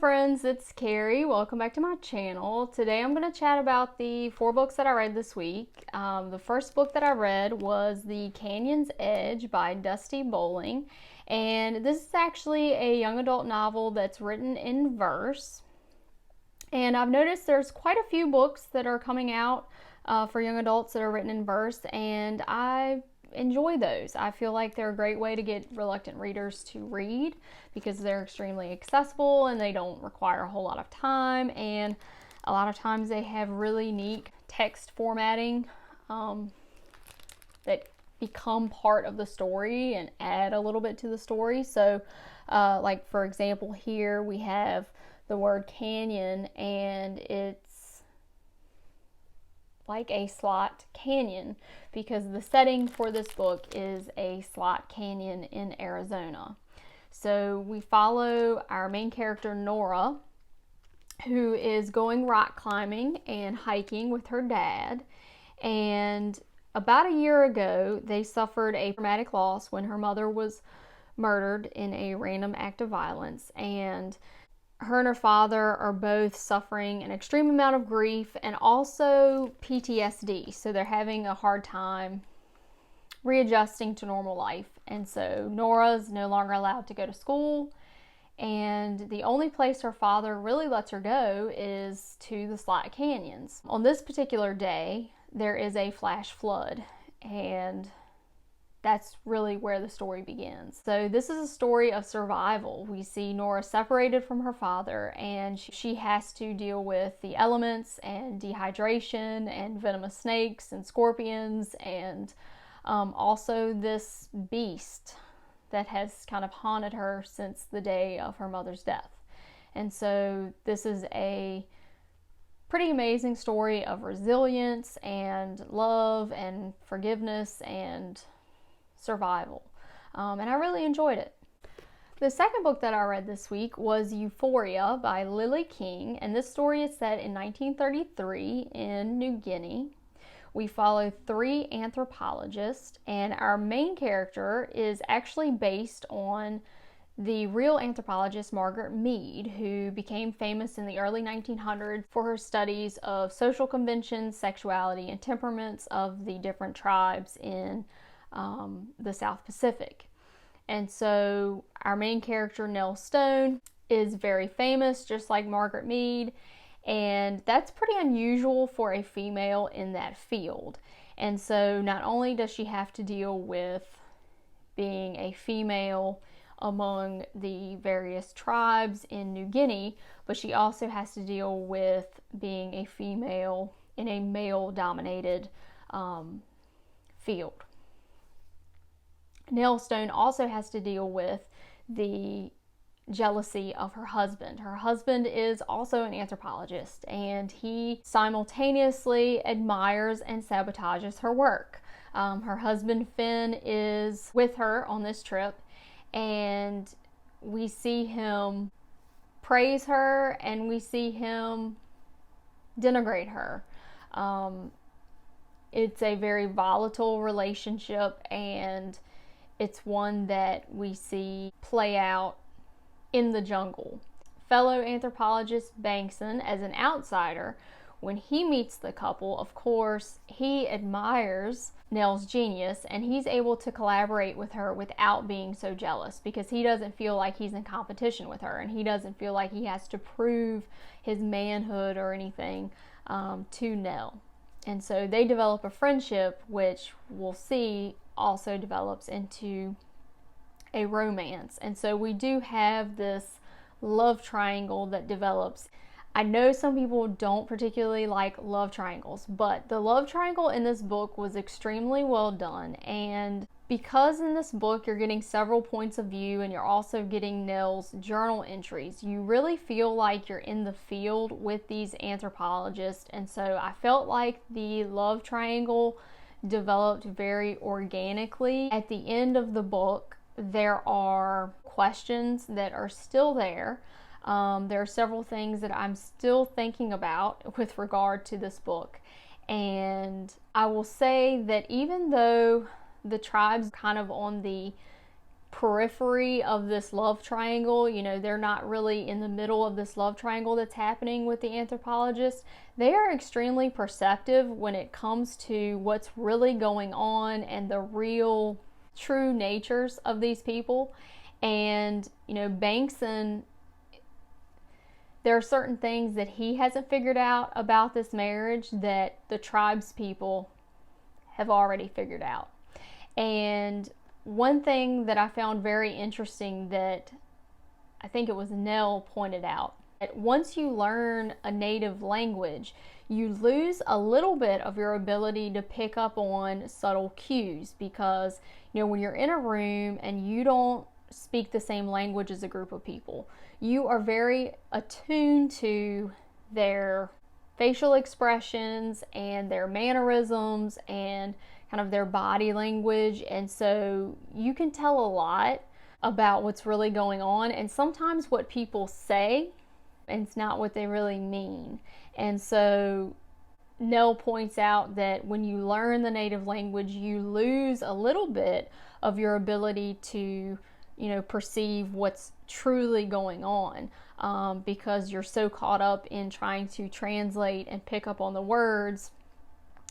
friends, it's Carrie. Welcome back to my channel. Today I'm going to chat about the 4 books that I read this week. The first book that I read was The Canyon's Edge by Dusti Bowling, and this is actually a young adult novel that's written in verse. And I've noticed there's quite a few books that are coming out for young adults that are written in verse, and I enjoy those. I feel like they're a great way to get reluctant readers to read because they're extremely accessible and they don't require a whole lot of time, and a lot of times they have really neat text formatting that become part of the story and add a little bit to the story. So like for example, here we have the word canyon, and it's like a slot canyon because the setting for this book is a slot canyon in Arizona. So we follow our main character Nora, who is going rock climbing and hiking with her dad, and about a year ago they suffered a traumatic loss when her mother was murdered in a random act of violence, and her and her father are both suffering an extreme amount of grief and also PTSD. So they're having a hard time readjusting to normal life. And so Nora's no longer allowed to go to school, and the only place her father really lets her go is to the slot canyons. On this particular day, there is a flash flood, and that's really where the story begins. So this is a story of survival. We see Nora separated from her father, and she has to deal with the elements and dehydration and venomous snakes and scorpions, and also this beast that has kind of haunted her since the day of her mother's death. And so this is a pretty amazing story of resilience and love and forgiveness and survival, and I really enjoyed it. The second book that I read this week was Euphoria by Lily King, and this story is set in 1933 in New Guinea. We follow 3 anthropologists, and our main character is actually based on the real anthropologist Margaret Mead, who became famous in the early 1900s for her studies of social conventions, sexuality, and temperaments of the different tribes in the South Pacific. And so our main character Nailstone is very famous, just like Margaret Mead, and that's pretty unusual for a female in that field. And so not only does she have to deal with being a female among the various tribes in New Guinea, but she also has to deal with being a female in a male-dominated field. Nailstone also has to deal with the jealousy of her husband. Her husband is also an anthropologist, and he simultaneously admires and sabotages her work. Her husband Finn is with her on this trip, and we see him praise her and we see him denigrate her. It's a very volatile relationship, and it's one that we see play out in the jungle. Fellow anthropologist Bankson, as an outsider, when he meets the couple, of course, he admires Nell's genius, and he's able to collaborate with her without being so jealous because he doesn't feel like he's in competition with her, and he doesn't feel like he has to prove his manhood or anything to Nell. And so they develop a friendship, which we'll see also develops into a romance. And so we do have this love triangle that develops. I know some people don't particularly like love triangles, but the love triangle in this book was extremely well done. And because in this book you're getting several points of view and you're also getting Nell's journal entries, you really feel like you're in the field with these anthropologists. And so I felt like the love triangle developed very organically. At the end of the book, there are questions that are still there. There are several things that I'm still thinking about with regard to this book. And I will say that even though the tribe's kind of on the periphery of this love triangle. You know, they're not really in the middle of this love triangle that's happening with the anthropologist. They are extremely perceptive when it comes to what's really going on and the real true natures of these people. And, you know, Bankson, there are certain things that he hasn't figured out about this marriage that the tribes people have already figured out. And one thing that I found very interesting that I think it was Nell pointed out, that once you learn a native language, you lose a little bit of your ability to pick up on subtle cues, because, you know, when you're in a room and you don't speak the same language as a group of people, you are very attuned to their facial expressions and their mannerisms and kind of their body language. And so you can tell a lot about what's really going on, and sometimes what people say and it's not what they really mean. And so Nell points out that when you learn the native language, you lose a little bit of your ability to, you know, perceive what's truly going on, because you're so caught up in trying to translate and pick up on the words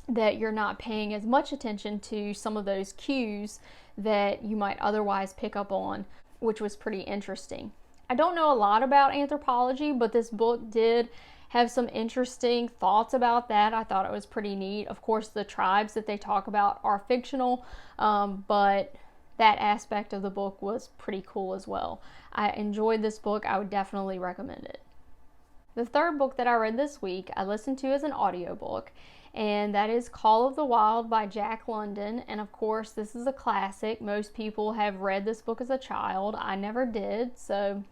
that you're not paying as much attention to some of those cues that you might otherwise pick up on, which was pretty interesting. I don't know a lot about anthropology, but this book did have some interesting thoughts about that. I thought it was pretty neat. Of course, the tribes that they talk about are fictional, but that aspect of the book was pretty cool as well. I enjoyed this book. I would definitely recommend it. The third book that I read this week, I listened to as an audiobook, and that is Call of the Wild by Jack London. And of course, this is a classic. Most people have read this book as a child. I never did, so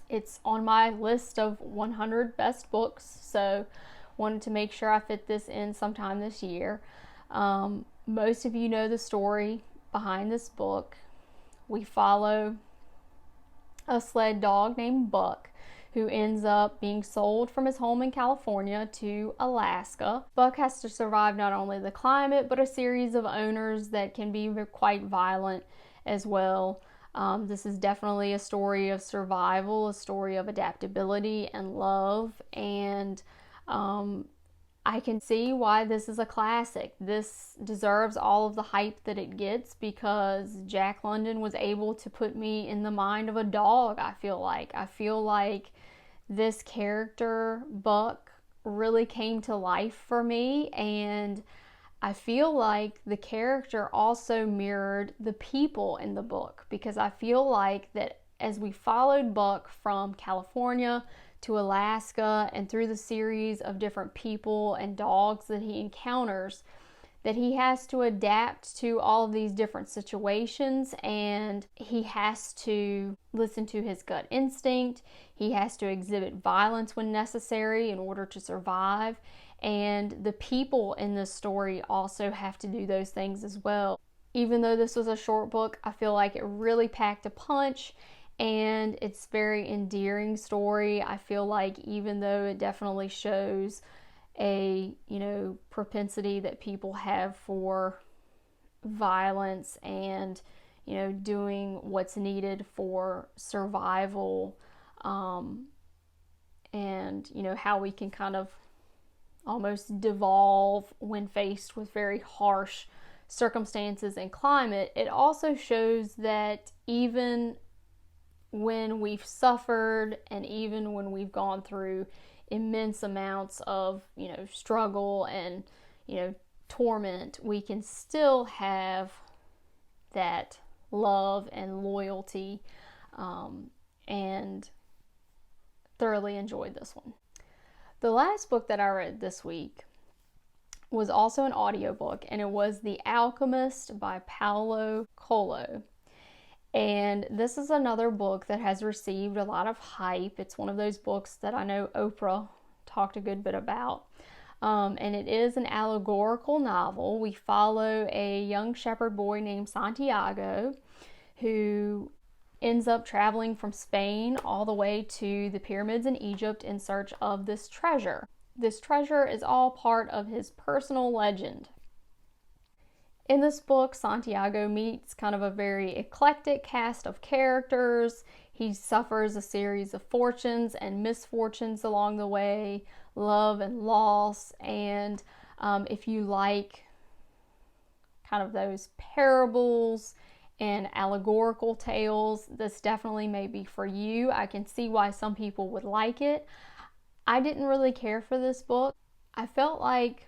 it's on my list of 100 best books, so wanted to make sure I fit this in sometime this year. Most of you know the story behind this book. We follow a sled dog named Buck, who ends up being sold from his home in California to Alaska. Buck has to survive not only the climate, but a series of owners that can be quite violent as well. This is definitely a story of survival, a story of adaptability and love, and I can see why this is a classic. This deserves all of the hype that it gets because Jack London was able to put me in the mind of a dog, I feel like. I feel like this character, Buck, really came to life for me, and I feel like the character also mirrored the people in the book, because I feel like that as we followed Buck from California to Alaska and through the series of different people and dogs that he encounters, that he has to adapt to all of these different situations, and he has to listen to his gut instinct. He has to exhibit violence when necessary in order to survive. And the people in this story also have to do those things as well. Even though this was a short book, I feel like it really packed a punch, and it's a very endearing story. I feel like even though it definitely shows a, you know, propensity that people have for violence and, you know, doing what's needed for survival, and, you know, how we can kind of almost devolve when faced with very harsh circumstances and climate, it also shows that even when we've suffered and even when we've gone through immense amounts of, you know, struggle and, you know, torment, we can still have that love and loyalty, and thoroughly enjoyed this one. The last book that I read this week was also an audiobook, and it was The Alchemist by Paolo Coelho. And this is another book that has received a lot of hype. It's one of those books that I know Oprah talked a good bit about. And it is an allegorical novel. We follow a young shepherd boy named Santiago who ends up traveling from Spain all the way to the pyramids in Egypt in search of this treasure. This treasure is all part of his personal legend. In this book, Santiago meets kind of a very eclectic cast of characters. He suffers a series of fortunes and misfortunes along the way, love and loss, and if you like kind of those parables and allegorical tales, this definitely may be for you. I can see why some people would like it. I didn't really care for this book. I felt like,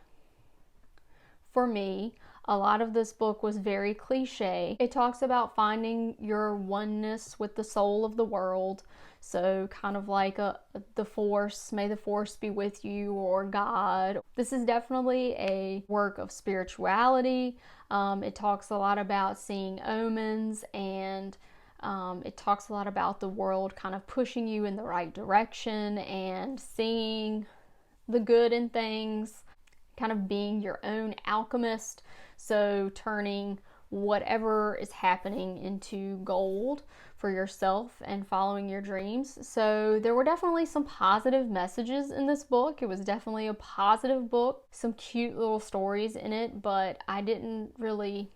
for me, a lot of this book was very cliche. It talks about finding your oneness with the soul of the world. So kind of like the force, may the force be with you, or God. This is definitely a work of spirituality. It talks a lot about seeing omens, and it talks a lot about the world kind of pushing you in the right direction and seeing the good in things, kind of being your own alchemist. So turning whatever is happening into gold for yourself and following your dreams. So there were definitely some positive messages in this book. It was definitely a positive book, some cute little stories in it, but I didn't really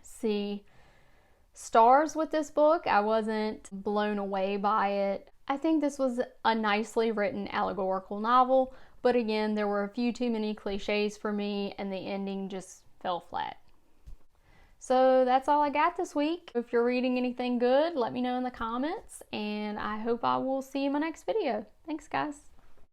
see stars with this book. I wasn't blown away by it. I think this was a nicely written allegorical novel, but again, there were a few too many cliches for me, and the ending just fell flat. So that's all I got this week. If you're reading anything good, let me know in the comments, and I hope I will see you in my next video. Thanks, guys.